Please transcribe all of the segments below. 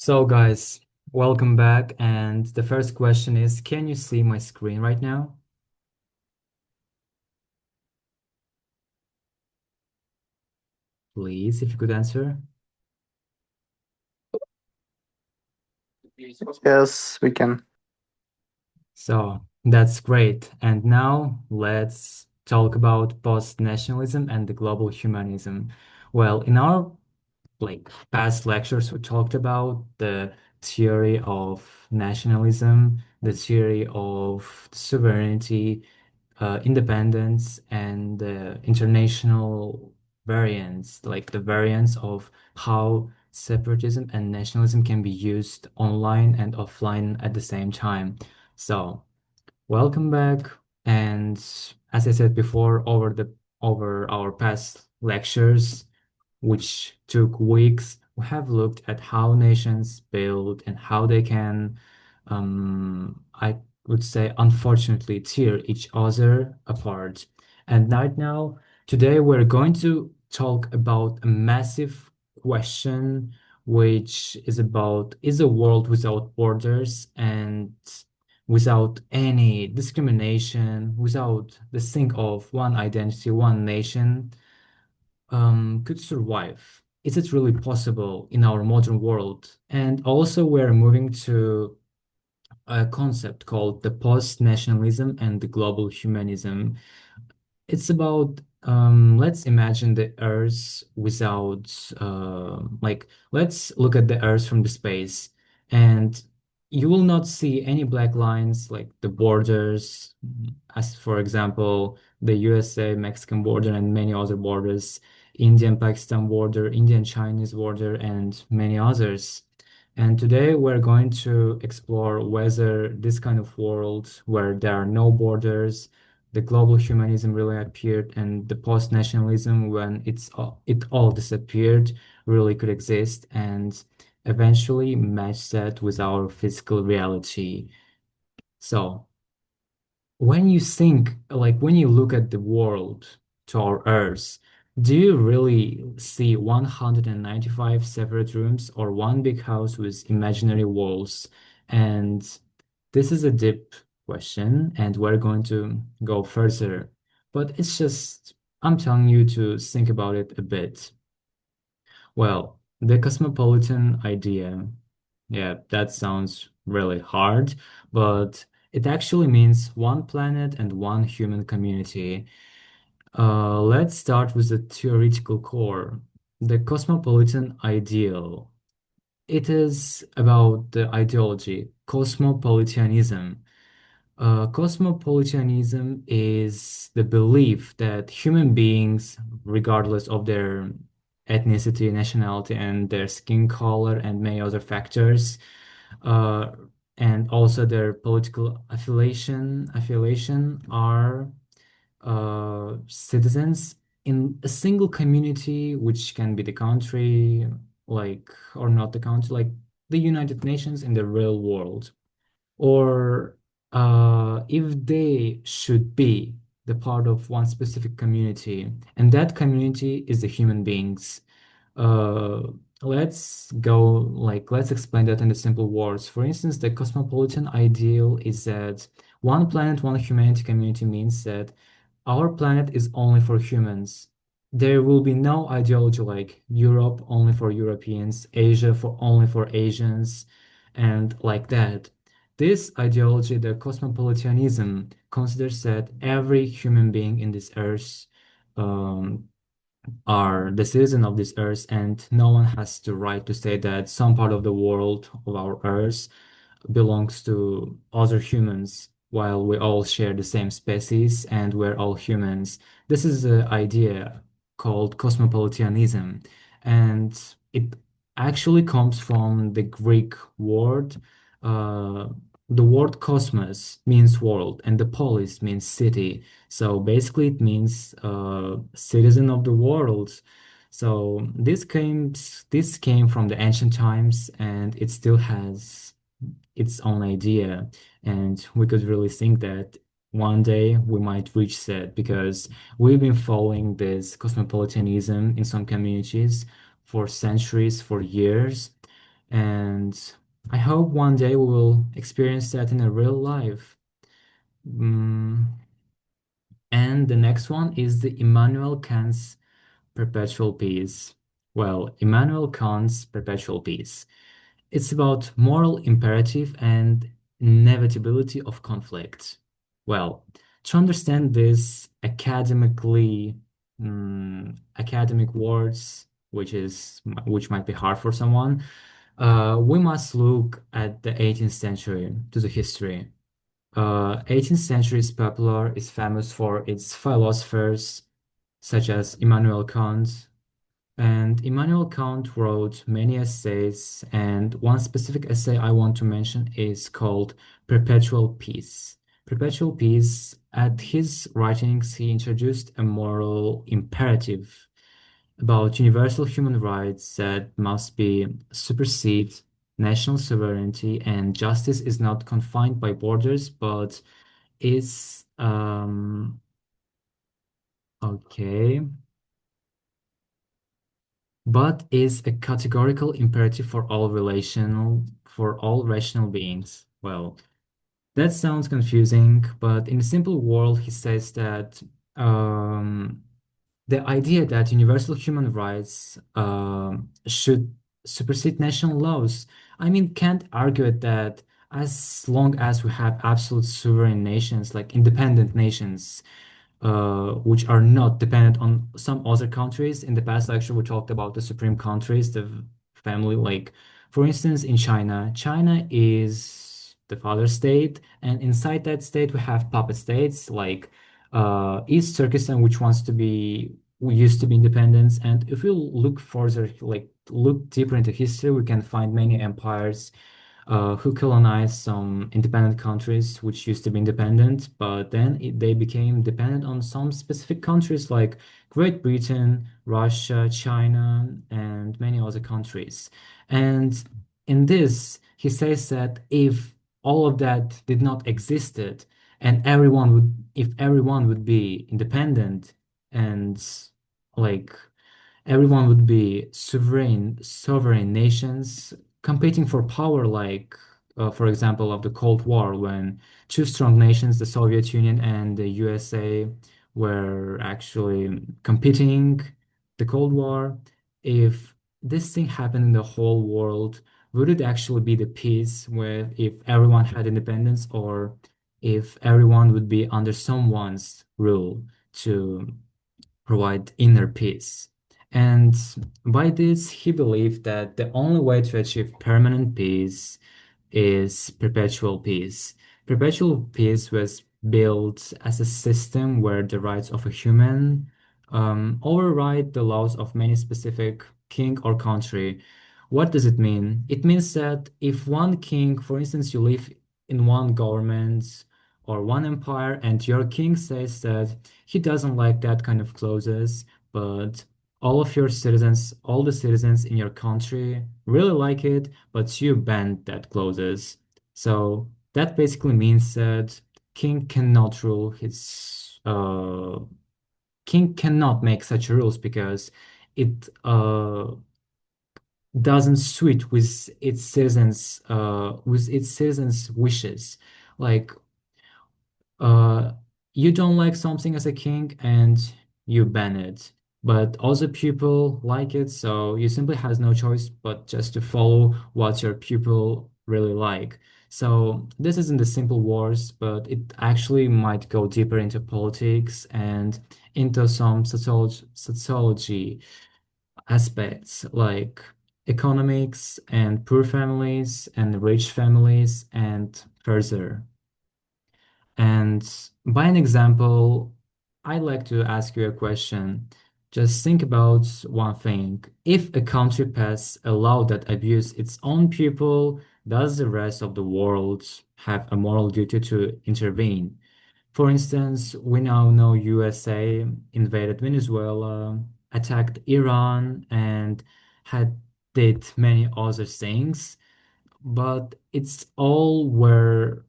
So, guys, welcome back. And the first question is, can you see my screen right now? Please, if you could answer. Yes, we can. So, that's great. And now let's talk about post-nationalism and the global humanism. Well, in our past lectures, we talked about the theory of nationalism, the theory of sovereignty, independence, and international variance, like the variance of how separatism and nationalism can be used online and offline at the same time. So, welcome back. And as I said before, over our past lectures, which took weeks, we have looked at how nations build and how they can, I would say, unfortunately, tear each other apart. And right now, today, we're going to talk about a massive question, which is about, is a world without borders and without any discrimination, without the thing of one identity, one nation, could survive? Is it really possible in our modern world? And also, we're moving to a concept called the post-nationalism and the global humanism. It's about let's imagine the Earth without let's look at the Earth from the space, and you will not see any black lines like the borders, as for example the USA Mexican border and many other borders, Indian Pakistan border, Indian Chinese border, and many others. And today we're going to explore whether this kind of world where there are no borders, the global humanism really appeared, and the post-nationalism, when it all disappeared, really could exist and eventually match that with our physical reality. So when you think, like when you look at the world to our Earth, do you really see 195 separate rooms or one big house with imaginary walls? And this is a deep question, and we're going to go further. But it's just, I'm telling you to think about it a bit. Well, the cosmopolitan idea, yeah, that sounds really hard, but it actually means one planet and one human community. Let's start with the theoretical core. The cosmopolitan ideal. It is about the ideology, cosmopolitanism. Cosmopolitanism is the belief that human beings, regardless of their ethnicity, nationality, and their skin color, and many other factors, uh, and also their political affiliation, are citizens in a single community, which can be the country, like, or not the country, like the United Nations in the real world, or if they should be the part of one specific community, and that community is the human beings. Uh, let's explain that in the simple words. For instance, the cosmopolitan ideal is that one planet, one humanity community means that our planet is only for humans. There will be no ideology like Europe only for Europeans, Asia for only for Asians, and like that. This ideology, the cosmopolitanism, considers that every human being in this earth um, are the citizen of this earth, and no one has the right to say that some part of the world of our earth belongs to other humans while we all share the same species and we're all humans. This is the idea called cosmopolitanism, and it actually comes from the Greek word. Uh, the word cosmos means world, and the polis means city. So basically, it means citizen of the world. So this came from the ancient times, and it still has its own idea. And we could really think that one day we might reach that because we've been following this cosmopolitanism in some communities for centuries, for years. And I hope one day we will experience that in a real life. Mm, and the next one is the Immanuel Kant's Perpetual Peace. Well, Immanuel Kant's Perpetual Peace. It's about moral imperative and inevitability of conflict. Well, to understand this academic words, which might be hard for someone, we must look at the 18th century to the history. 18th century is famous for its philosophers such as Immanuel Kant, and Immanuel Kant wrote many essays, and one specific essay I want to mention is called Perpetual Peace. Perpetual Peace, at his writings, he introduced a moral imperative about universal human rights that must be supersede national sovereignty, and justice is not confined by borders, but is okay. But is a categorical imperative for all rational beings. Well, that sounds confusing, but in a simple world, he says that um, the idea that universal human rights should supersede national laws. I mean, can't argue it that as long as we have absolute sovereign nations, like independent nations, which are not dependent on some other countries. In the past lecture, we talked about the supreme countries, the family. Like, for instance, in China, China is the father state, and inside that state, we have puppet states like East Turkestan, which wants to be, we used to be independent. And if we look further, like look deeper into history, we can find many empires who colonized some independent countries which used to be independent, but then they became dependent on some specific countries like Great Britain, Russia, China, and many other countries. And in this, he says that if all of that did not existed, and if everyone would be independent and like everyone would be sovereign nations competing for power, like, for example, of the Cold War, when two strong nations, the Soviet Union and the USA, were actually competing the Cold War. If this thing happened in the whole world, would it actually be the peace where if everyone had independence, or if everyone would be under someone's rule to provide inner peace? And by this, he believed that the only way to achieve permanent peace is perpetual peace. Perpetual peace was built as a system where the rights of a human override the laws of many specific king or country. What does it mean? It means that if one king, for instance, you live in one government or one empire, and your king says that he doesn't like that kind of clauses, but all the citizens in your country really like it, but you banned that clauses. So that basically means that king cannot rule his king cannot make such rules because it doesn't suit with its citizens' wishes. Like uh, you don't like something as a king and you ban it. But other people like it, so you simply has no choice but just to follow what your people really like. So this isn't the simple wars, but it actually might go deeper into politics and into some sociology aspects like economics and poor families and rich families and further. And by an example, I'd like to ask you a question. Just think about one thing. If a country passes a law that abuses its own people, does the rest of the world have a moral duty to intervene? For instance, we now know USA invaded Venezuela, attacked Iran, and had did many other things, but it's all where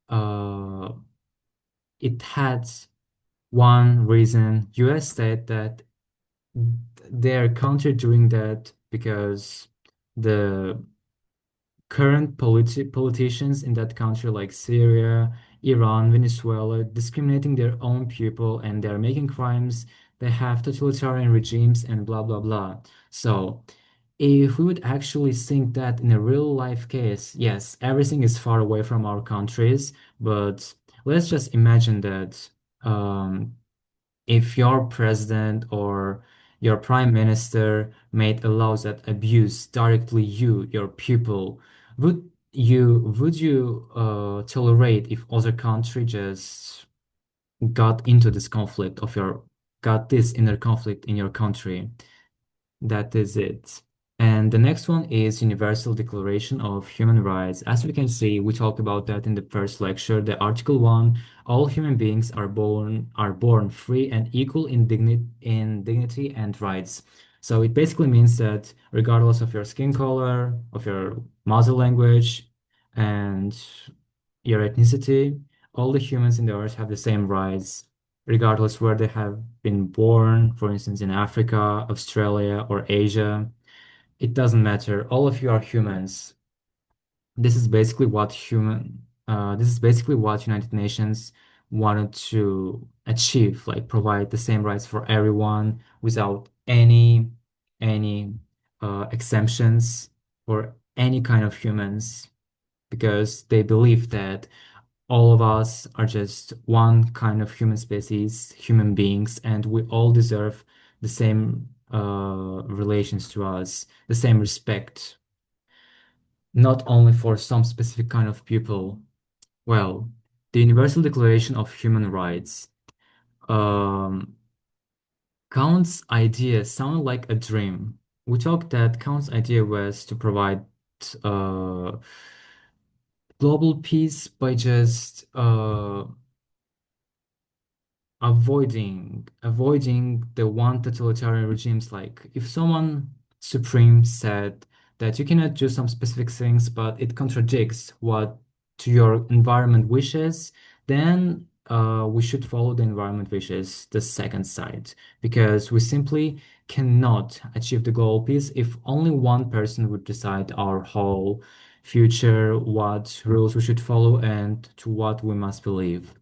uh, it had one reason. US said that they're counter doing that because the current politicians in that country, like Syria, Iran, Venezuela, discriminating their own people and they're making crimes. They have totalitarian regimes and blah, blah, blah. So, if we would actually think that in a real life case, yes, everything is far away from our countries, but let's just imagine that um, if your president or your prime minister made a laws that abuse directly you, your people, would you tolerate if other country just got into this conflict of your got this inner conflict in your country? That is it. And the next one is Universal Declaration of Human Rights. As we can see, we talked about that in the first lecture. The Article 1, all human beings are born free and equal in dignity and rights. So it basically means that regardless of your skin color, of your mother language, and your ethnicity, all the humans in the earth have the same rights, regardless where they have been born, for instance, in Africa, Australia, or Asia. It doesn't matter. All of you are humans. This is basically what United Nations wanted to achieve, like provide the same rights for everyone without any exemptions for any kind of humans, because they believe that all of us are just one kind of human species, human beings, and we all deserve the same relations to us, the same respect, not only for some specific kind of people. Well, the Universal Declaration of Human Rights. Um, Kant's idea sounded like a dream. We talked that Kant's idea was to provide uh, global peace by just avoiding the one totalitarian regimes. Like if someone supreme said that you cannot do some specific things but it contradicts what to your environment wishes, then we should follow the environment wishes, the second side, because we simply cannot achieve the global peace if only one person would decide our whole future, what rules we should follow and to what we must believe.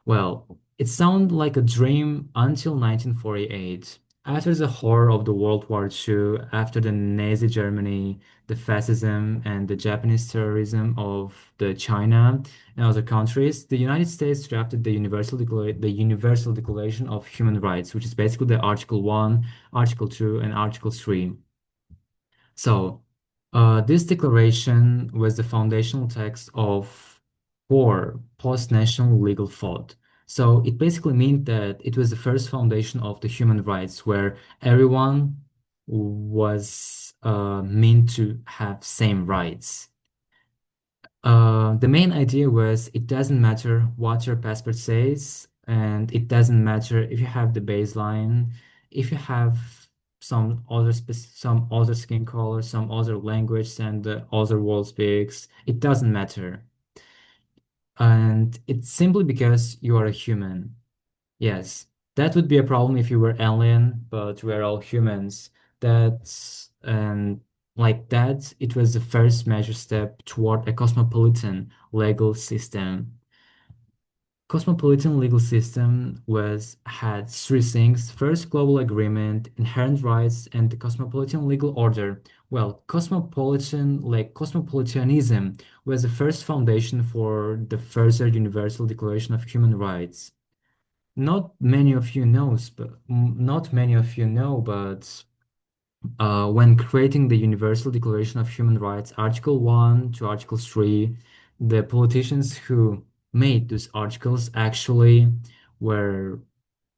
Well, it sounded like a dream until 1948. After the horror of the World War II, after the Nazi Germany, the fascism, and the Japanese terrorism of the China and other countries, the United States drafted the Universal Declaration of Human Rights, which is basically the Article 1, Article 2, and Article 3. So, this declaration was the foundational text of four post-national legal thought. So it basically meant that it was the first foundation of the human rights, where everyone was meant to have same rights. The main idea was it doesn't matter what your passport says, and it doesn't matter if you have the baseline, if you have some other skin color, some other language than the other world speaks. It doesn't matter, and it's simply because you are a human. Yes, that would be a problem if you were alien, but we're all humans. That's and like that, it was the first major step toward a cosmopolitan legal system. Cosmopolitan legal system was had three things. First, global agreement, inherent rights, and the cosmopolitan legal order. Well, cosmopolitanism was the first foundation for the further Universal Declaration of Human Rights. Not many of you know, but when creating the Universal Declaration of Human Rights, Article 1 to Article 3, the politicians who made those articles actually were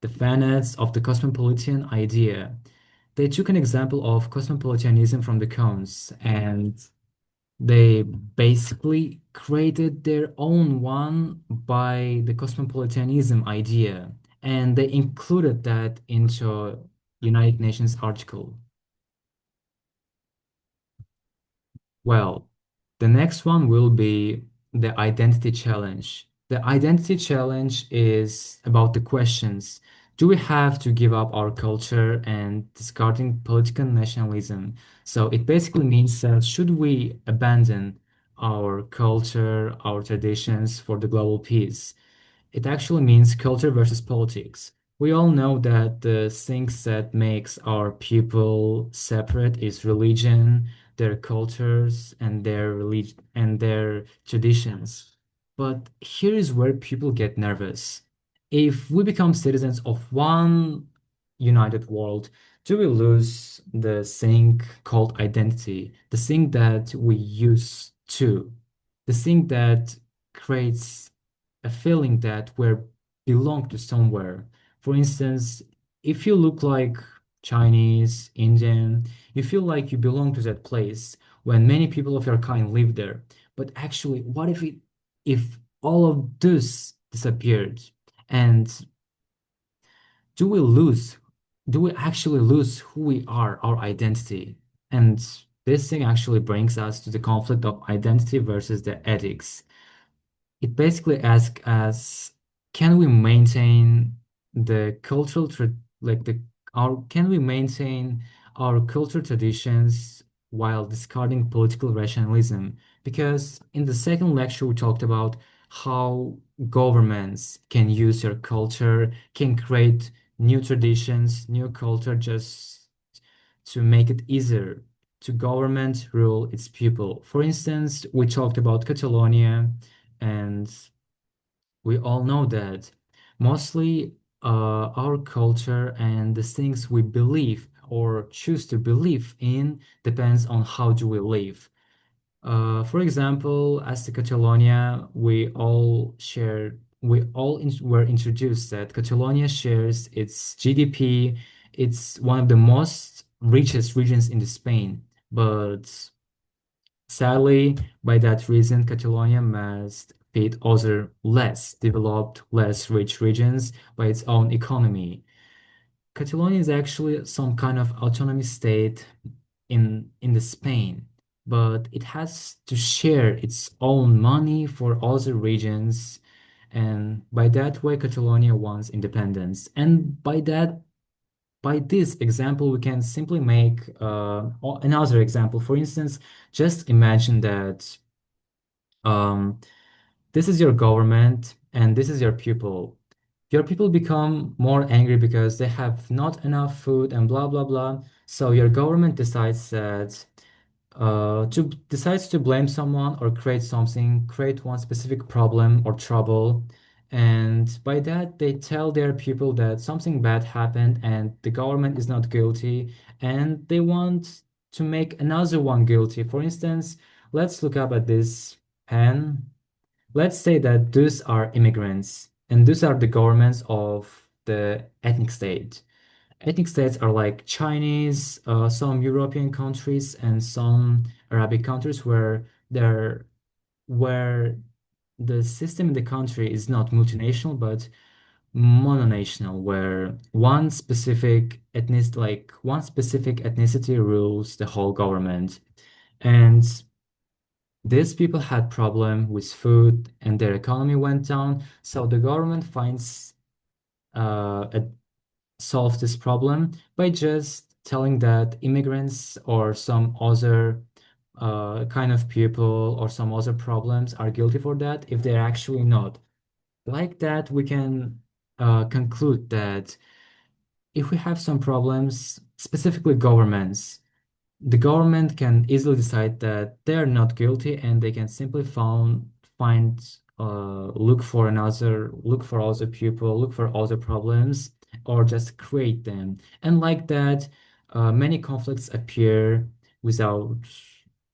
the fanatics of the cosmopolitan idea. They took an example of cosmopolitanism from the cones and they basically created their own one by the cosmopolitanism idea, and they included that into United Nations article. Well, the next one will be the identity challenge. The identity challenge is about the questions. Do we have to give up our culture and discarding political nationalism? So it basically means that should we abandon our culture, our traditions for the global peace. It actually means culture versus politics. We all know that the things that makes our people separate is religion, their cultures, and their religion and their traditions. But here is where people get nervous. If we become citizens of one united world, do we lose the thing called identity, the thing that we use to, the thing that creates a feeling that we belong to somewhere. For instance, if you look like Chinese, Indian, you feel like you belong to that place when many people of your kind live there. But actually, what if all of this disappeared? And do we lose, do we actually lose who we are, our identity? And this thing actually brings us to the conflict of identity versus the ethics. It basically asks us, can we maintain the cultural tra like the our can we maintain our cultural traditions while discarding political rationalism? Because in the second lecture we talked about how governments can use your culture, can create new traditions, new culture just to make it easier to government rule its people. For instance, we talked about Catalonia and we all know that mostly our culture and the things we believe or choose to believe in depends on how do we live. For example, as to Catalonia, were introduced that Catalonia shares its GDP. It's one of the most richest regions in the Spain, but sadly, by that reason, Catalonia must feed other less developed, less rich regions by its own economy. Catalonia is actually some kind of autonomy state in the Spain, but it has to share its own money for other regions, and by that way, Catalonia wants independence. And by this example, we can simply make another example. For instance, just imagine that um, this is your government and this is your people. Your people become more angry because they have not enough food and blah blah blah. So your government decides to blame someone or create something, create one specific problem or trouble. And by that, they tell their people that something bad happened and the government is not guilty, and they want to make another one guilty. For instance, let's look up at this pen. Let's say that those are immigrants and those are the governments of the ethnic state. Ethnic states are like Chinese, some European countries, and some Arabic countries where the system in the country is not multinational but mononational, where one specific ethnicity rules the whole government. And these people had problem with food and their economy went down, so the government finds a solve this problem by just telling that immigrants or some other kind of people or some other problems are guilty for that if they're actually not. Like that, we can conclude that if we have some problems, specifically governments, the government can easily decide that they're not guilty and they can simply find look for other people, look for other problems, or just create them. And like that, many conflicts appear without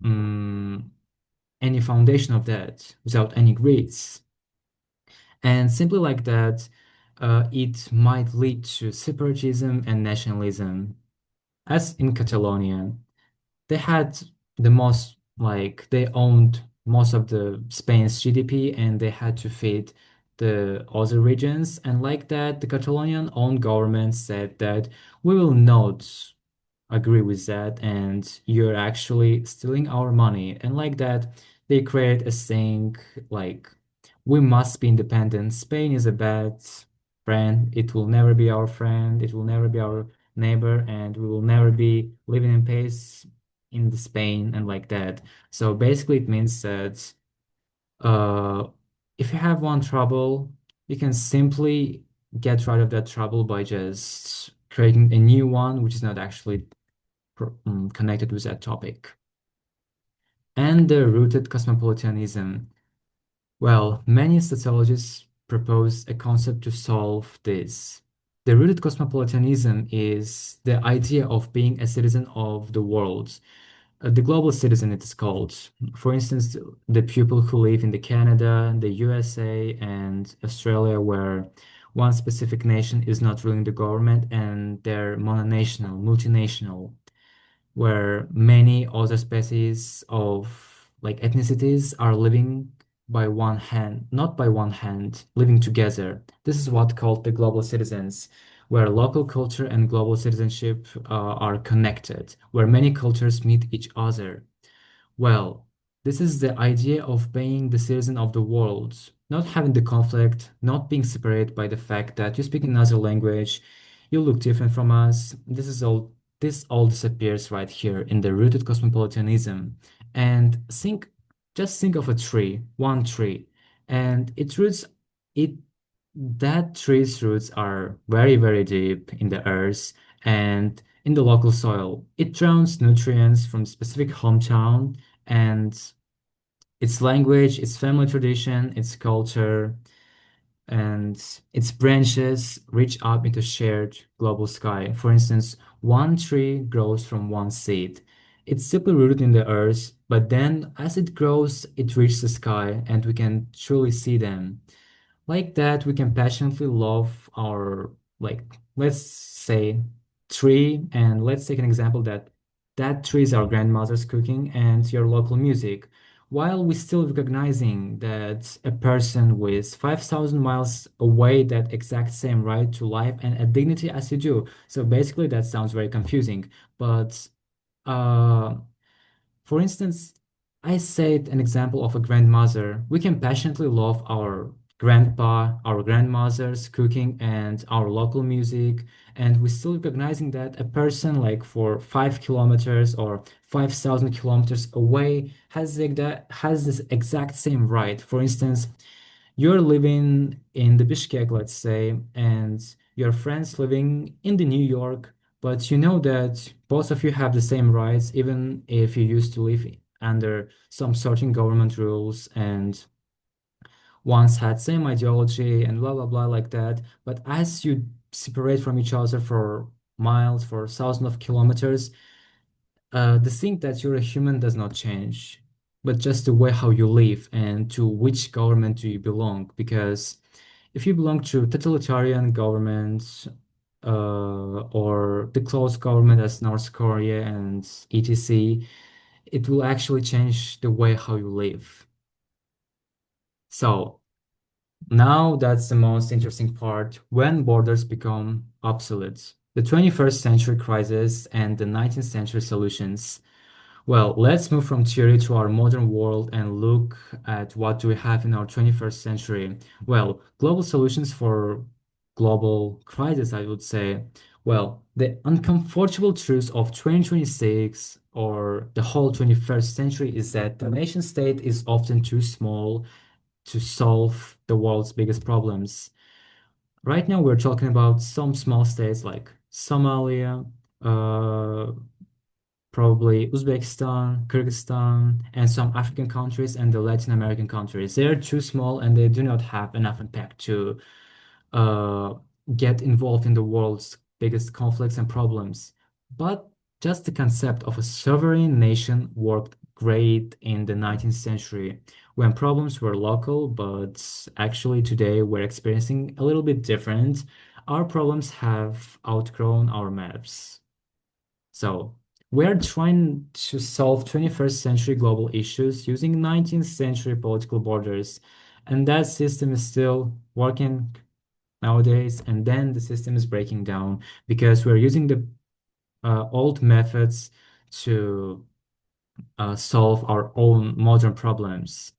um, any foundation of that, without any grids. And simply like that, it might lead to separatism and nationalism, as in Catalonia they had they owned most of the Spain's GDP and they had to feed the other regions. And like that, the Catalonian own government said that we will not agree with that and you're actually stealing our money. And like that, they create a saying like, we must be independent. Spain is a bad friend. It will never be our friend. It will never be our neighbor, and we will never be living in peace. in the Spain and like that. So basically, it means that uh, if you have one trouble, you can simply get rid of that trouble by just creating a new one, which is not actually connected with that topic. And the rooted cosmopolitanism. Well, many sociologists propose a concept to solve this. The rooted cosmopolitanism is the idea of being a citizen of the world. The global citizen, it is called. For instance, the people who live in the Canada, the USA, and Australia, where one specific nation is not ruling the government and they're mononational, multinational, where many other species of like ethnicities are living by one hand, not by one hand, living together. This is what called the global citizens, where local culture and global citizenship are connected, where many cultures meet each other. Well, this is the idea of being the citizen of the world, not having the conflict, not being separated by the fact that you speak another language, you look different from us. This all disappears right here in the rooted cosmopolitanism. And just think of a tree, one tree, and its roots, it that tree's roots are very, very deep in the earth and in the local soil. It draws nutrients from specific hometown and its language, its family tradition, its culture, and its branches reach up into shared global sky. For instance, one tree grows from one seed. It's deeply rooted in the earth, but then as it grows, it reaches the sky and we can truly see them. Like that, we can passionately love our, like, let's say tree, and let's take an example that that tree is our grandmother's cooking and your local music, while we still recognizing that a person with 5,000 miles away that exact same right to life and a dignity as you do. So basically, that sounds very confusing, but uh, for instance, I said an example of a grandmother. We can passionately love our grandpa, our grandmother's cooking, and our local music, and we're still recognizing that a person like for 5 kilometers or 5,000 kilometers away has this exact same right. For instance, you're living in the Bishkek, let's say, and your friends living in the New York, but you know that both of you have the same rights, even if you used to live under some certain government rules and once had same ideology and blah blah blah like that. But as you separate from each other for miles, for thousands of kilometers, the thing that you're a human does not change, but just the way how you live and to which government do you belong. Because if you belong to totalitarian governments, or the closed government as North Korea and etc., it will actually change the way how you live. So now that's the most interesting part when borders become obsolete. The 21st century crisis and the 19th century solutions. Well, let's move from theory to our modern world and look at what do we have in our 21st century. Well, global solutions for global crisis, I would say. Well, the uncomfortable truth of 2026 or the whole 21st century is that the nation state is often too small to solve the world's biggest problems. Right now, we're talking about some small states like Somalia, uh, probably Uzbekistan, Kyrgyzstan, and some African countries and the Latin American countries. They're too small and they do not have enough impact to uh, get involved in the world's biggest conflicts and problems. But just the concept of a sovereign nation worked great in the 19th century when problems were local, but actually today we're experiencing a little bit different. Our problems have outgrown our maps. So we're trying to solve 21st century global issues using 19th century political borders. And that system is still working nowadays. And then the system is breaking down because we're using the old methods to solve our own modern problems.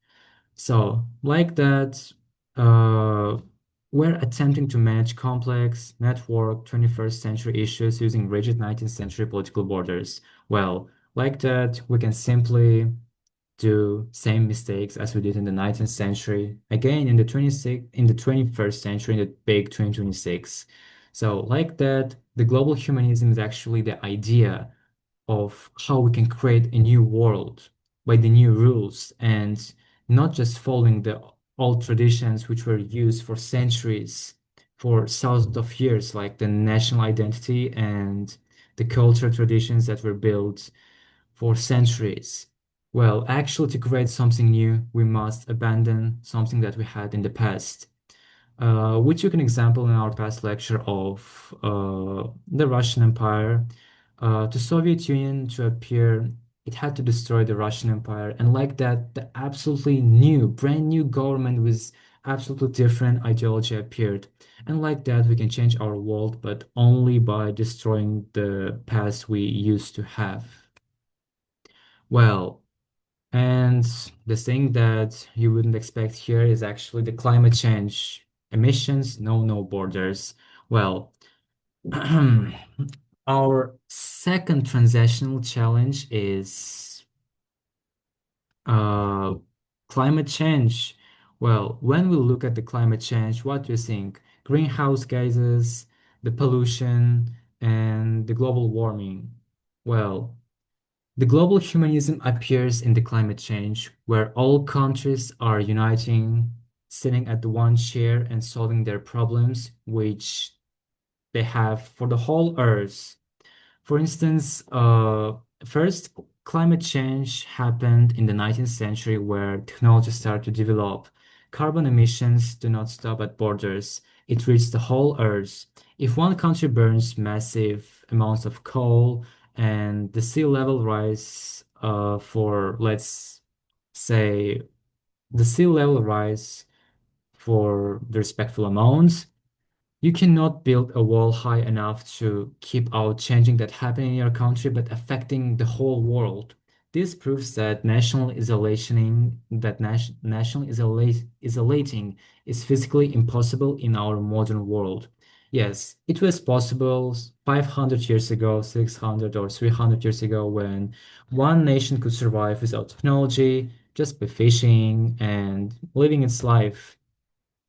So, like that, uh, we're attempting to manage complex, network 21st century issues using rigid 19th century political borders. Well, Like that, we can simply do same mistakes as we did in the 19th century, again in the 26th, in the 21st century, in the big 2026. So like that, the global humanism is actually the idea of how we can create a new world by the new rules and not just following the old traditions which were used for centuries, for thousands of years, like the national identity and the cultural traditions that were built for centuries. Well, actually, to create something new, we must abandon something that we had in the past. We took an example in our past lecture of the Russian Empire. The Soviet Union to appear, it had to destroy the Russian Empire. And like that, the absolutely new, brand new government with absolutely different ideology appeared. And like that, we can change our world, but only by destroying the past we used to have. Well, and the thing that you wouldn't expect here is actually the climate change. Emissions, no borders. Well, our second transactional challenge is uh, climate change. Well, when we look at the climate change, what do you think? Greenhouse gases, the pollution, and the global warming. Well, the global humanism appears in the climate change, where all countries are uniting, sitting at the one chair and solving their problems, which they have for the whole Earth. For instance, first, climate change happened in the 19th century where technology started to develop. Carbon emissions do not stop at borders. It reaches the whole Earth. If one country burns massive amounts of coal and the sea level rise for, let's say, the sea level rise for the respectful amounts, you cannot build a wall high enough to keep out changing that happen in your country, but affecting the whole world. This proves that national isolating is physically impossible in our modern world. Yes, it was possible 500 years ago, 600 or 300 years ago when one nation could survive without technology, just by fishing and living its life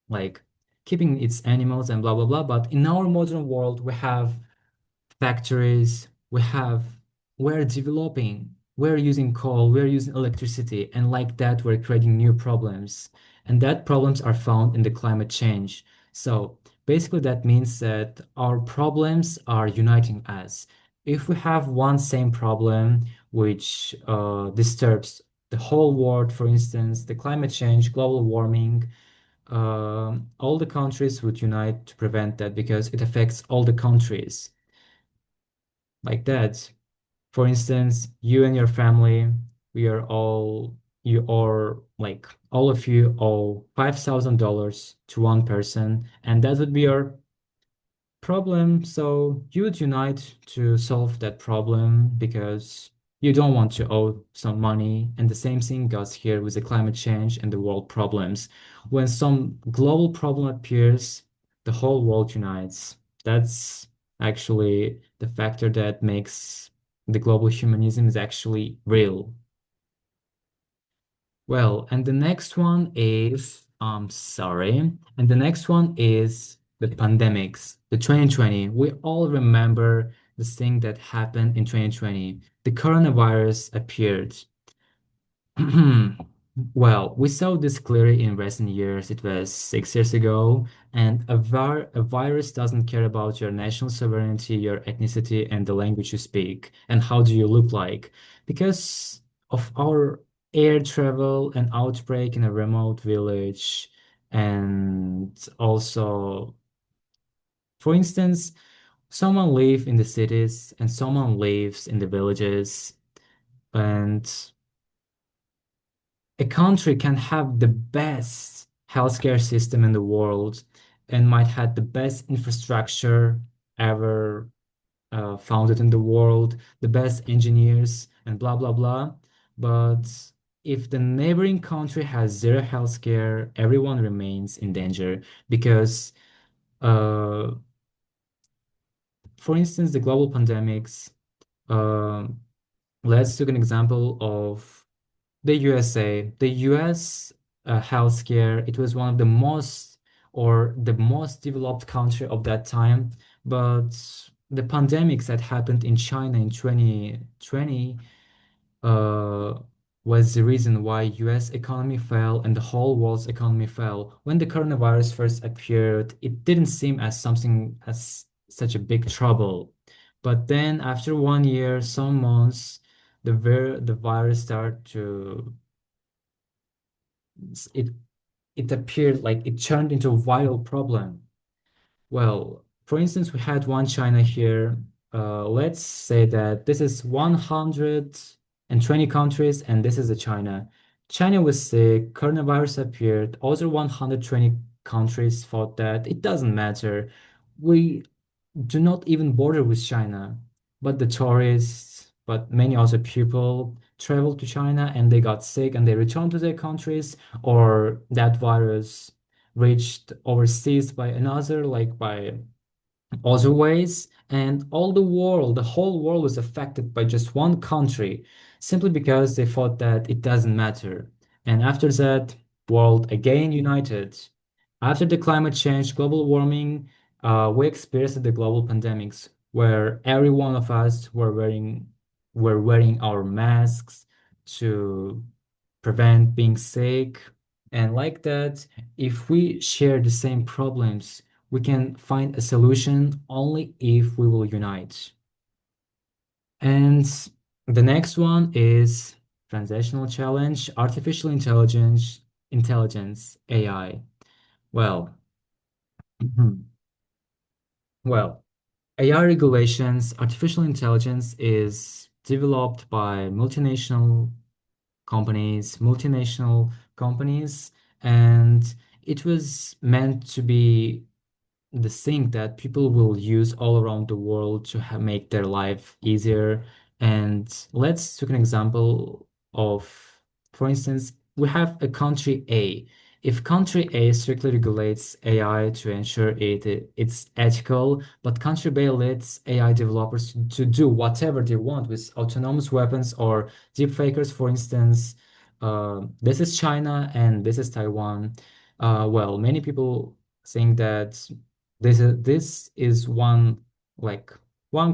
like keeping its animals and blah blah blah. But in our modern world, we have factories, we're developing, we're using coal, we're using electricity, and like that, we're creating new problems. And that problems are found in the climate change. So basically, that means that our problems are uniting us. If we have one same problem which disturbs the whole world, for instance, the climate change, global warming, all the countries would unite to prevent that because it affects all the countries like that. For instance, you and your family, we are all, you are like all of you owe $5,000 to one person, and that would be your problem. So you would unite to solve that problem because you don't want to owe some money. And the same thing goes here with the climate change and the world problems. When some global problem appears, the whole world unites. That's actually the factor that makes the global humanism is actually real. Well, and the next one is, sorry, and the next one is the pandemics, the 2020. We all remember this thing that happened in 2020. The coronavirus appeared. Well, we saw this clearly in recent years. It was 6 years ago, and a virus doesn't care about your national sovereignty, your ethnicity, and the language you speak, and how do you look like. Because of our air travel and outbreak in a remote village, and also, for instance, someone lives in the cities and someone lives in the villages, and a country can have the best healthcare system in the world and might have the best infrastructure ever founded in the world, the best engineers, and blah, blah, blah. But if the neighboring country has zero healthcare, everyone remains in danger because, uh, for instance, the global pandemics. um Let's take an example of the USA. The US healthcare, it was one of the most or the most developed country of that time, but the pandemics that happened in China in 2020 uh, was the reason why US economy fell and the whole world's economy fell. When the coronavirus first appeared, it didn't seem as something as such a big trouble. But then after 1 year, some months, the virus started to it it appeared like it turned into a viral problem. Well, for instance, we had one China here. Let's say that this is 120 countries and this is a China. China was sick, coronavirus appeared, other 120 countries thought that it doesn't matter. We do not even border with China, but the tourists, but many other people traveled to China and they got sick and they returned to their countries, or that virus reached overseas by another, like by other ways, and all the world, the whole world was affected by just one country, simply because they thought that it doesn't matter. And after that, world again united. After the climate change, global warming, we experienced the global pandemics, where every one of us were wearing our masks to prevent being sick. And like that, if we share the same problems, we can find a solution only if we will unite. And the next one is transitional challenge, artificial intelligence, AI. Well, well, AI regulations, artificial intelligence is developed by multinational companies, and it was meant to be the thing that people will use all around the world to make their life easier. And let's take an example of, for instance, we have a country A. If country A strictly regulates AI to ensure it's ethical, but country B lets AI developers to do whatever they want with autonomous weapons or deepfakers, for instance, this is China and this is Taiwan. Well, many people think that this is one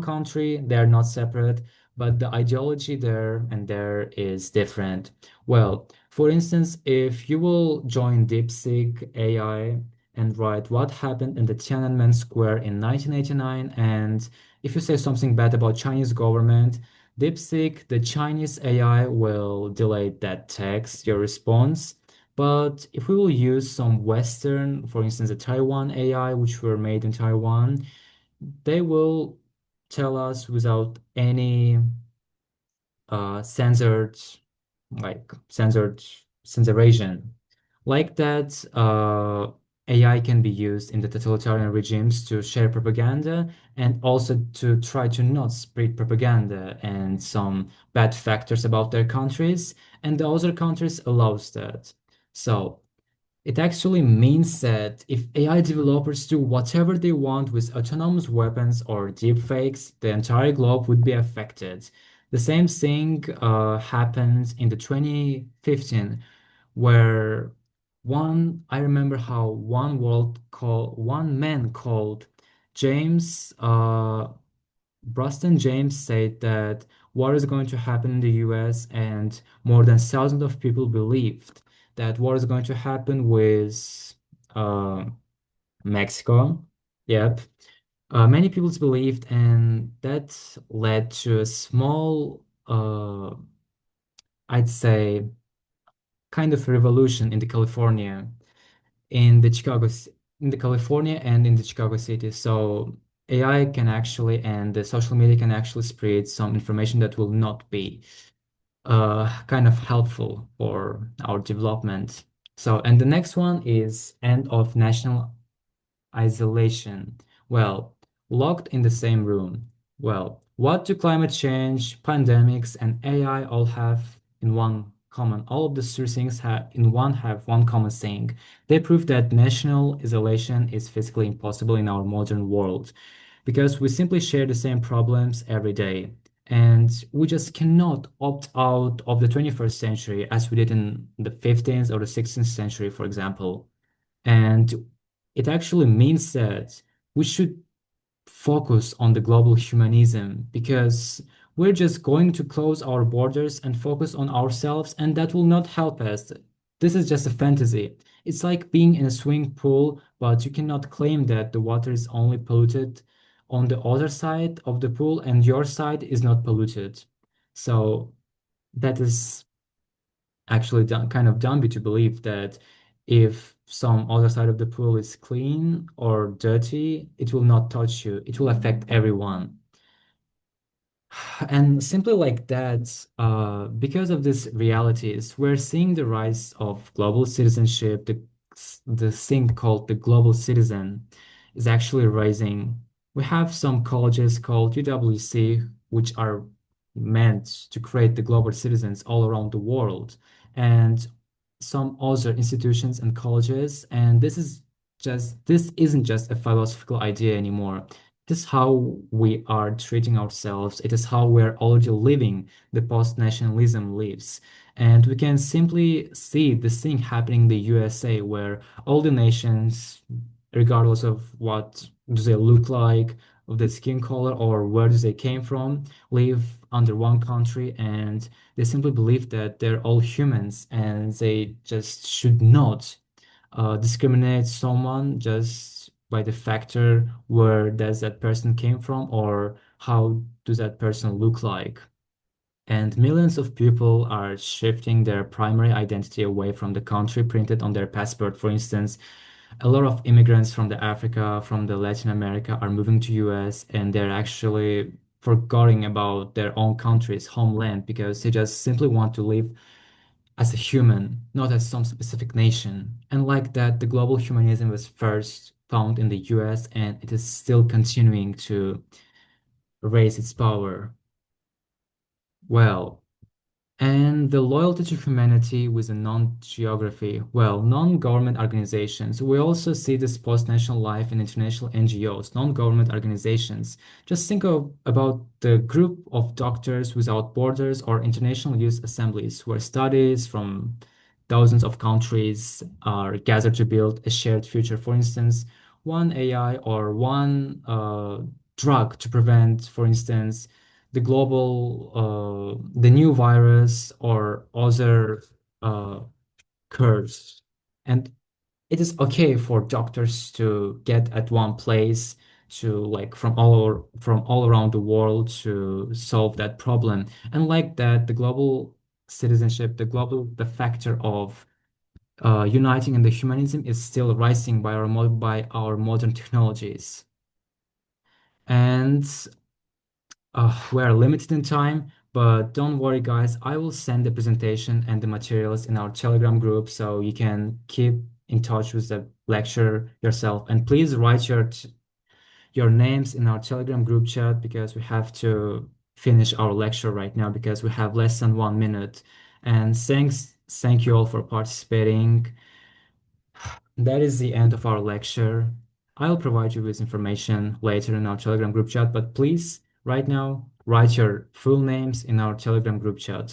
country, they're not separate, but the ideology there and there is different. Well, for instance, if you will join DeepSeek AI and write what happened in the Tiananmen Square in 1989, and if you say something bad about Chinese government, DeepSeek, the Chinese AI, will delete that text, your response. But if we will use some Western, for instance, the Taiwan AI, which were made in Taiwan, they will tell us without any censored, censored censoration. Like that, AI can be used in the totalitarian regimes to share propaganda and also to try to not spread propaganda and some bad factors about their countries, and the other countries allows that. So it actually means that if AI developers do whatever they want with autonomous weapons or deepfakes, the entire globe would be affected. The same thing happened in the 2015, where I remember how one man called James, Bruston James said that war is going to happen in the US, and more than thousands of people believed that war is going to happen with uh, Mexico. Yep. Many people believed, and that led to a small, I'd say, kind of revolution in the California, in the Chicago, in the California and in the Chicago city. So AI can actually, and the social media can actually spread some information that will not be kind of helpful for our development. So, and the next one is end of national isolation. Well, locked in the same room. Well, what do climate change, pandemics, and AI all have in one common? All of the three things have one common thing. They prove that national isolation is physically impossible in our modern world because we simply share the same problems every day. And we just cannot opt out of the 21st century as we did in the 15th or the 16th century, for example. And it actually means that we should focus on the global humanism because we're just going to close our borders and focus on ourselves, and that will not help us. This is just a fantasy. It's like being in a swimming pool, but you cannot claim that the water is only polluted on the other side of the pool and your side is not polluted. So that is actually kind of dumb to believe that if some other side of the pool is clean or dirty, it will not touch you. It will affect everyone. And simply like that, because of these realities, we're seeing the rise of global citizenship. The thing called the global citizen is actually rising. We have some colleges called UWC, which are meant to create the global citizens all around the world, and some other institutions and colleges. And this isn't just a philosophical idea anymore. It is how we are treating ourselves. It is how we're already living the post-nationalism lives. And we can simply see this thing happening in the USA where all the nations, regardless of what do they look like, of the skin color or where do they came from, live under one country and they simply believe that they're all humans and they just should not discriminate someone just by the factor where does that person came from or how does that person look like. And millions of people are shifting their primary identity away from the country printed on their passport. For instance, a lot of immigrants from the Africa, from the Latin America are moving to US and they're actually forgetting about their own country's homeland because they just simply want to live as a human, not as some specific nation. And like that, the global humanism was first found in the US and it is still continuing to raise its power. Well, and the loyalty to humanity with a non-geography, well, non-government organizations. We also see this post-national life in international NGOs, non-government organizations. Just think about the group of doctors without borders or international youth assemblies, where studies from thousands of countries are gathered to build a shared future. For instance, one AI or one drug to prevent, for instance, the new virus or other uh, curves. And it is okay for doctors to get at one place to like from all around the world to solve that problem. And like that, the global citizenship, the factor of uniting in the humanism is still rising by by our modern technologies. And we're limited in time, but don't worry, guys. I will send the presentation and the materials in our Telegram group so you can keep in touch with the lecture yourself. And please write your names in our Telegram group chat because we have to finish our lecture right now because we have less than 1 minute. And thank you all for participating. That is the end of our lecture. I'll provide you with information later in our Telegram group chat, but please, right now, write your full names in our Telegram group chat.